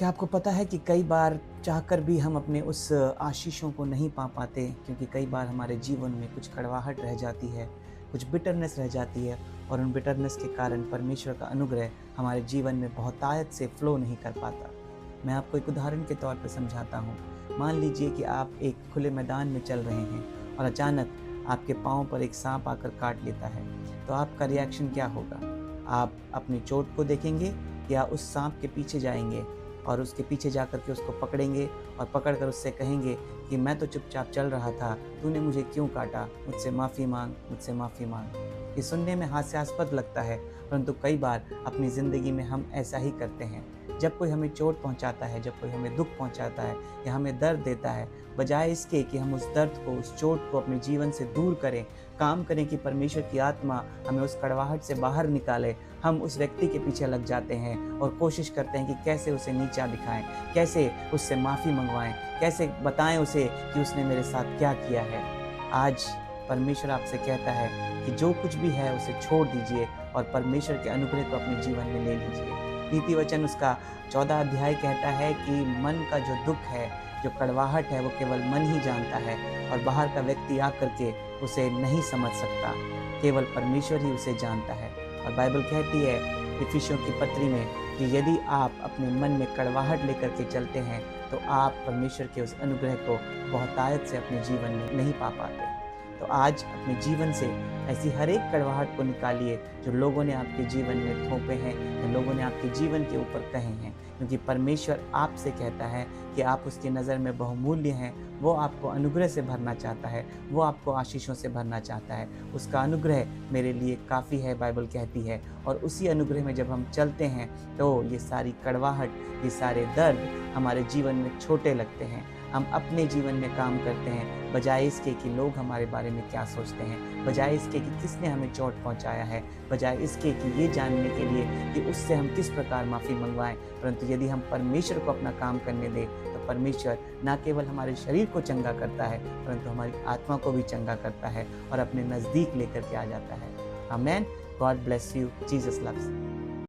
क्या आपको पता है कि कई बार चाहकर भी हम अपने उस आशीषों को नहीं पा पाते, क्योंकि कई बार हमारे जीवन में कुछ कड़वाहट रह जाती है, कुछ बिटरनेस रह जाती है और उन बिटरनेस के कारण परमेश्वर का अनुग्रह हमारे जीवन में बहुतायत से फ्लो नहीं कर पाता। मैं आपको एक उदाहरण के तौर पर समझाता हूँ। मान लीजिए कि आप एक खुले मैदान में चल रहे हैं और अचानक आपके पाँव पर एक सांप आकर काट लेता है, तो आपका रिएक्शन क्या होगा? आप अपनी चोट को देखेंगे या उस सांप के पीछे जाएंगे और उसके पीछे जाकर के उसको पकड़ेंगे और पकड़कर उससे कहेंगे कि मैं तो चुपचाप चल रहा था, तूने मुझे क्यों काटा? मुझसे माफ़ी मांग, मुझसे माफ़ी मांग। ये सुनने में हास्यास्पद लगता है, परंतु कई बार अपनी ज़िंदगी में हम ऐसा ही करते हैं। जब कोई हमें चोट पहुंचाता है, जब कोई हमें दुख पहुंचाता है या हमें दर्द देता है, बजाय इसके कि हम उस दर्द को, उस चोट को अपने जीवन से दूर करें, काम करें कि परमेश्वर की आत्मा हमें उस कड़वाहट से बाहर निकाले, हम उस व्यक्ति के पीछे लग जाते हैं और कोशिश करते हैं कि कैसे उसे नीचा दिखाएं, कैसे उससे माफ़ी मंगवाएं, कैसे बताएं उसे कि उसने मेरे साथ क्या किया है। आज परमेश्वर आपसे कहता है कि जो कुछ भी है उसे छोड़ दीजिए और परमेश्वर के अनुग्रह को अपने जीवन में ले लीजिए। नीति वचन उसका 14 अध्याय कहता है कि मन का जो दुख है, जो कड़वाहट है, वो केवल मन ही जानता है और बाहर का व्यक्ति आकर के उसे नहीं समझ सकता। केवल परमेश्वर ही उसे जानता है। और बाइबल कहती है इफिसियों की पत्री में कि यदि आप अपने मन में कड़वाहट लेकर के चलते हैं तो आप परमेश्वर के उस अनुग्रह को बहुतायत से अपने जीवन में नहीं पा पाते। तो आज अपने जीवन से ऐसी हर एक कड़वाहट को निकालिए जो लोगों ने आपके जीवन में थोपे हैं या लोगों ने आपके जीवन के ऊपर कहे हैं, क्योंकि परमेश्वर आपसे कहता है कि आप उसकी नज़र में बहुमूल्य हैं। वो आपको अनुग्रह से भरना चाहता है, वो आपको आशीषों से भरना चाहता है। उसका अनुग्रह मेरे लिए काफ़ी है, बाइबल कहती है। और उसी अनुग्रह में जब हम चलते हैं तो ये सारी कड़वाहट, ये सारे दर्द हमारे जीवन में छोटे लगते हैं। हम अपने जीवन में काम करते हैं बजाय इसके कि लोग हमारे बारे में क्या सोचते हैं, बजाय इसके कि किसने हमें चोट पहुंचाया है, बजाय इसके कि ये जानने के लिए कि उससे हम किस प्रकार माफ़ी मंगवाएं। परंतु यदि हम परमेश्वर को अपना काम करने दें तो परमेश्वर न केवल हमारे शरीर को चंगा करता है परंतु हमारी आत्मा को भी चंगा करता है और अपने नज़दीक लेकर के आ जाता है। Amen. God bless you. Jesus loves.